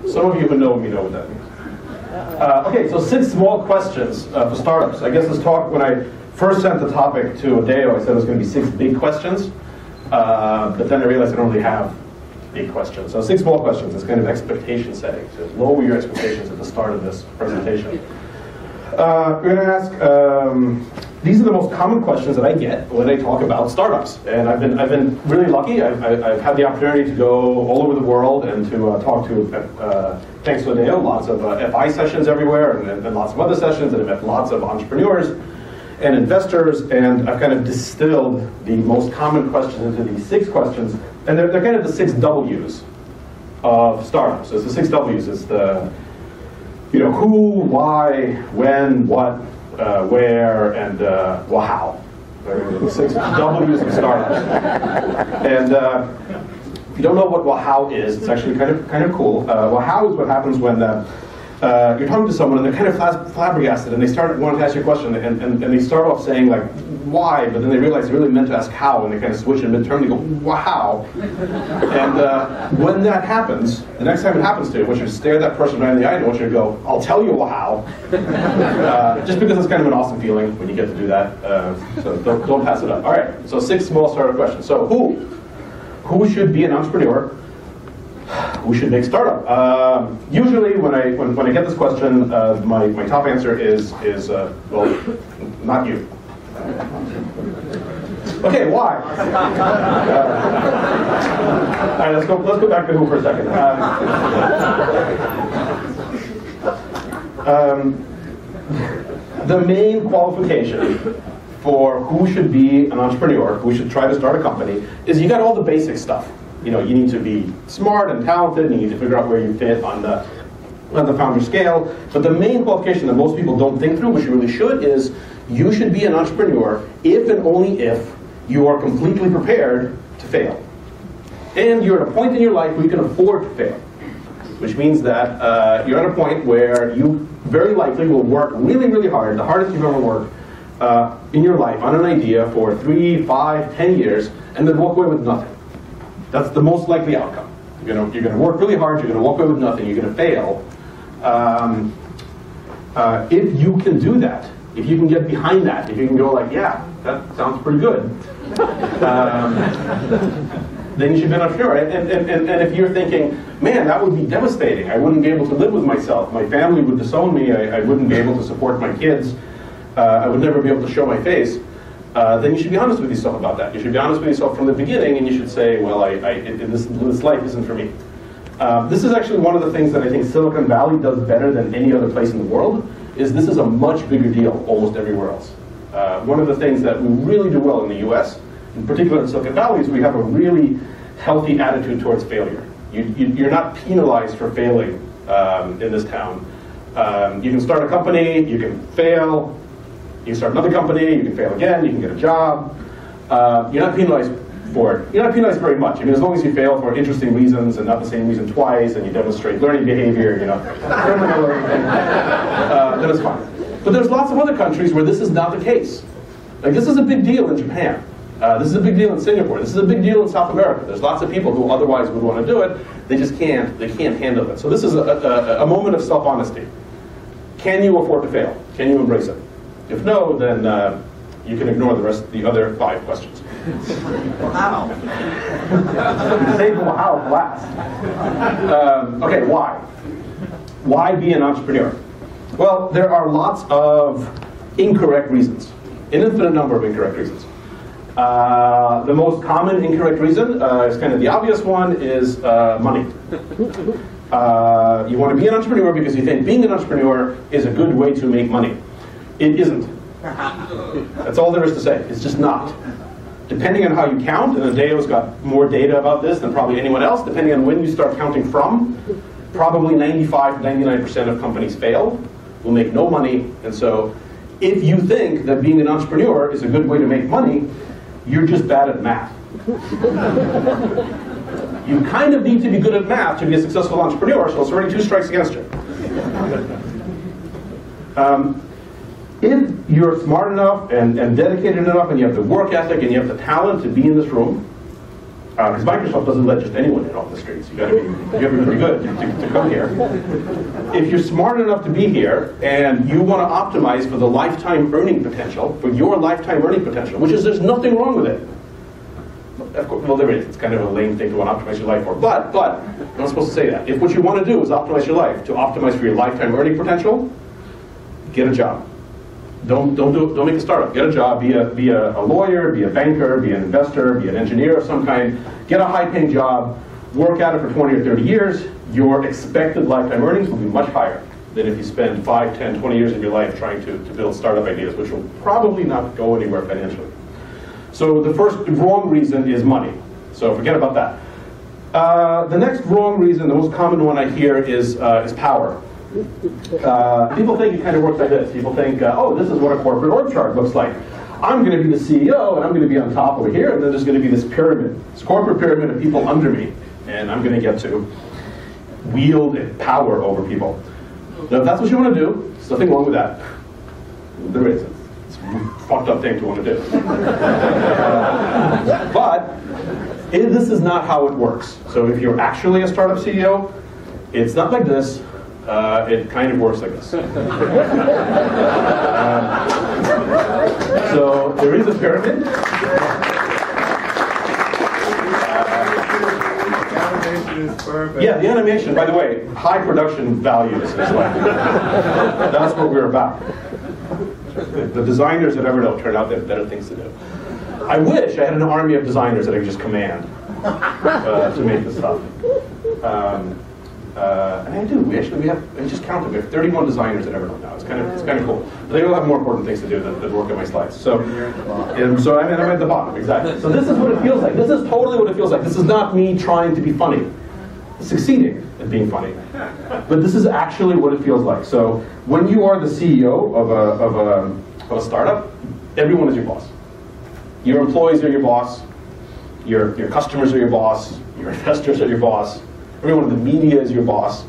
Some of you who know me know what that means. Okay, so 6 small questions for startups. I guess this talk, when I first sent the topic to Adeo, I said it was going to be 6 big questions. But then I realized I don't really have big questions. So 6 small questions. It's kind of expectation setting. So lower your expectations at the start of this presentation. We're going to ask, these are the most common questions that I get when I talk about startups. And I've been really lucky. I've had the opportunity to go all over the world and to talk to, thanks to Adeo, lots of FI sessions everywhere and lots of other sessions. And I've met lots of entrepreneurs and investors. And I've kind of distilled the most common questions into these 6 questions. And they're kind of the 6 W's of startups. So it's the 6 W's. It's the, who, why, when, what, where, and well, how. The 6 W's of startups. And if you don't know what well how is, it's actually kind of cool. Well how is what happens when you're talking to someone and they're kind of flabbergasted and they start wanting to ask you a question and they start off saying like why, but then they realize they really meant to ask how, and they kind of switch in midterm and they go wow. And when that happens, the next time it happens to you, I want you to stare that person right in the eye and I want you to go, I'll tell you well how. Just because it's kind of an awesome feeling when you get to do that. So don't pass it up. All right, so 6 small startup questions. So who should be an entrepreneur? Who should make startup? Usually when I get this question, my top answer is well, not you. Okay, why? All right, let's go back to who for a second. The main qualification for who should be an entrepreneur, who should try to start a company, is you got all the basic stuff. You need to be smart and talented, and you need to figure out where you fit on the founder scale. But the main qualification that most people don't think through, which you really should, is you should be an entrepreneur if and only if you are completely prepared to fail. And you're at a point in your life where you can afford to fail. Which means that you're at a point where you very likely will work really, really hard, the hardest you've ever worked in your life on an idea for 3, 5, 10 years, and then walk away with nothing. That's the most likely outcome. You're going to work really hard, you're going to walk away with nothing, you're going to fail. If you can do that, if you can get behind that, if you can go like, yeah, that sounds pretty good, then you should be an entrepreneur. And if you're thinking, man, that would be devastating, I wouldn't be able to live with myself, my family would disown me, I wouldn't be able to support my kids, I would never be able to show my face, then you should be honest with yourself about that. You should be honest with yourself from the beginning, and you should say, well, this life isn't for me. This is actually one of the things that I think Silicon Valley does better than any other place in the world, is this is a much bigger deal almost everywhere else. One of the things that we really do well in the US, in particular in Silicon Valley, is we have a really healthy attitude towards failure. You're not penalized for failing in this town. You can start a company, you can fail, you can start another company, you can fail again, you can get a job. You're not penalized for it. You're not penalized very much. I mean, as long as you fail for interesting reasons and not the same reason twice, and you demonstrate learning behavior, then it's fine. But there's lots of other countries where this is not the case. Like, this is a big deal in Japan. This is a big deal in Singapore. This is a big deal in South America. There's lots of people who otherwise would want to do it. They just can't. They can't handle it. So this is a moment of self-honesty. Can you afford to fail? Can you embrace it? If no, then you can ignore the other 5 questions. Wow. Save the wow for last. Okay, why? Why be an entrepreneur? Well, there are lots of incorrect reasons. An infinite number of incorrect reasons. The most common incorrect reason, is kind of the obvious one, is money. You want to be an entrepreneur because you think being an entrepreneur is a good way to make money. It isn't. That's all there is to say. It's just not. Depending on how you count, and Adeo's got more data about this than probably anyone else, depending on when you start counting from, probably 95 to 99% of companies fail, will make no money. And so if you think that being an entrepreneur is a good way to make money, you're just bad at math. You kind of need to be good at math to be a successful entrepreneur, so it's already 2 strikes against you. If you're smart enough and dedicated enough and you have the work ethic and you have the talent to be in this room, Because Microsoft doesn't let just anyone in off the streets. You got to be pretty good to come here. If you're smart enough to be here and you want to optimize for the lifetime earning potential, for your lifetime earning potential, which is there's nothing wrong with it. Of course, well, there is. It's kind of a lame thing to want to optimize your life for. But I'm not supposed to say that. If what you want to do is optimize your life to optimize for your lifetime earning potential, get a job. Don't make a startup. Get a job. Be a lawyer. Be a banker. Be an investor. Be an engineer of some kind. Get a high-paying job. Work at it for 20 or 30 years. Your expected lifetime earnings will be much higher than if you spend 5, 10, 20 years of your life trying to build startup ideas, which will probably not go anywhere financially. So the first wrong reason is money. So forget about that. The next wrong reason, the most common one I hear is power. People think it kind of works like this. People think, oh, this is what a corporate org chart looks like. I'm going to be the CEO, and I'm going to be on top over here, and then there's going to be this pyramid, this corporate pyramid of people under me, and I'm going to get to wield power over people. Now, if that's what you want to do, there's nothing wrong with that. There is. It's a fucked up thing to want to do. But this is not how it works. So if you're actually a startup CEO, it's not like this. It kind of works like this. So there is a pyramid. Yeah, the animation, by the way, high production values is like, that's what we're about. The designers at Evernote turned out they have better things to do. I wish I had an army of designers that I could just command to make this stuff. And I do. I just counted. We have 31 designers at Evernote now. It's kind of cool. But they all have more important things to do than work on my slides. So I'm at the bottom, exactly. So this is what it feels like. This is totally what it feels like. This is not me trying to be funny, succeeding at being funny. But this is actually what it feels like. So when you are the CEO of a startup, everyone is your boss. Your employees are your boss. Your customers are your boss. Your investors are your boss. Everyone in the media is your boss.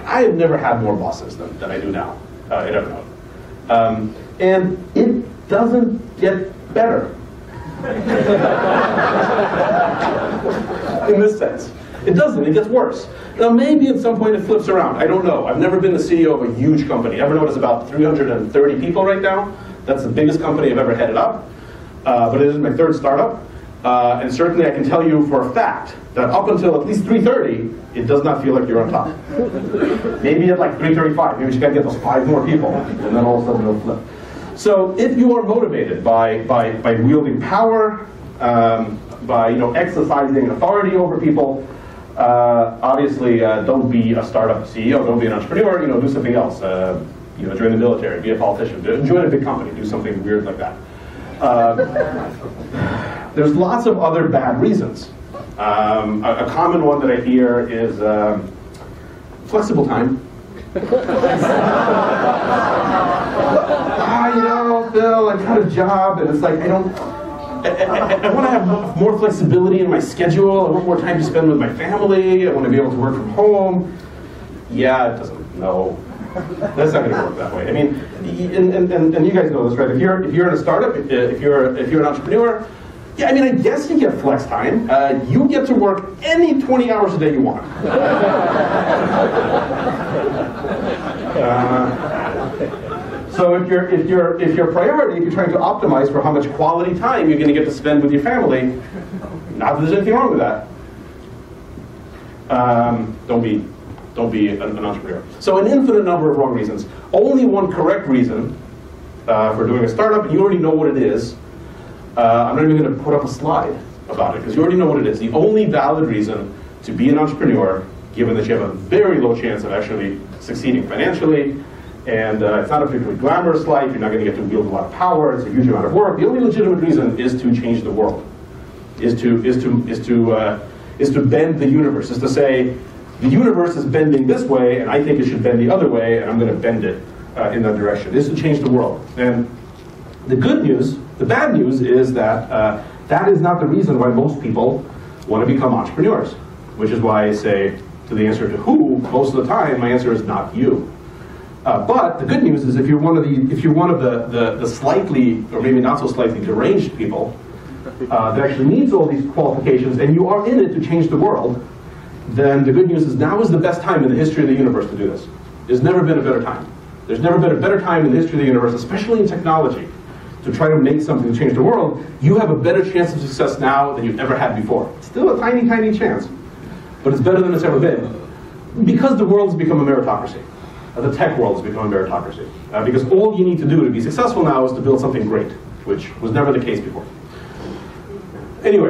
I have never had more bosses than I do now at Evernote. And it doesn't get better. In this sense. It doesn't. It gets worse. Now, maybe at some point it flips around. I don't know. I've never been the CEO of a huge company. Evernote is about 330 people right now. That's the biggest company I've ever headed up. But it is my third startup. And certainly I can tell you for a fact that up until at least 3:30, it does not feel like you're on top. Maybe at like 3:35, maybe you got to get those 5 more people, and then all of a sudden it'll flip. So if you are motivated by wielding power, by exercising authority over people, obviously don't be a startup CEO, don't be an entrepreneur. Do something else. Join the military, be a politician, join a big company, do something weird like that. There's lots of other bad reasons. A common one that I hear is flexible time. Phil, I got a job, and it's like I want to have more flexibility in my schedule. I want more time to spend with my family. I want to be able to work from home. Yeah, it doesn't. No. That's not going to work that way. I mean, and you guys know this, right? If you're in a startup, if you're an entrepreneur, yeah, I mean, I guess you get flex time. You get to work any 20 hours a day you want. So if your priority, if you're trying to optimize for how much quality time you're going to get to spend with your family, not that there's anything wrong with that. Don't be an entrepreneur. So an infinite number of wrong reasons. Only one correct reason for doing a startup, and you already know what it is. I'm not even going to put up a slide about it, because you already know what it is. The only valid reason to be an entrepreneur, given that you have a very low chance of actually succeeding financially, and it's not a particularly glamorous life, you're not going to get to wield a lot of power, it's a huge amount of work. The only legitimate reason is to change the world, is to bend the universe, is to say, the universe is bending this way, and I think it should bend the other way, and I'm going to bend it in that direction. This is to change the world. And the good news, the bad news is that that is not the reason why most people want to become entrepreneurs, which is why I say to the answer to who, most of the time, my answer is not you. But the good news is if you're one of the slightly, or maybe not so slightly deranged people, that actually meets all these qualifications, and you are in it to change the world, then the good news is now is the best time in the history of the universe to do this. There's never been a better time. There's never been a better time in the history of the universe, especially in technology, to try to make something to change the world. You have a better chance of success now than you've ever had before. It's still a tiny, tiny chance, but it's better than it's ever been. Because the world has become a meritocracy. The tech world has become a meritocracy. Because all you need to do to be successful now is to build something great, which was never the case before. Anyway.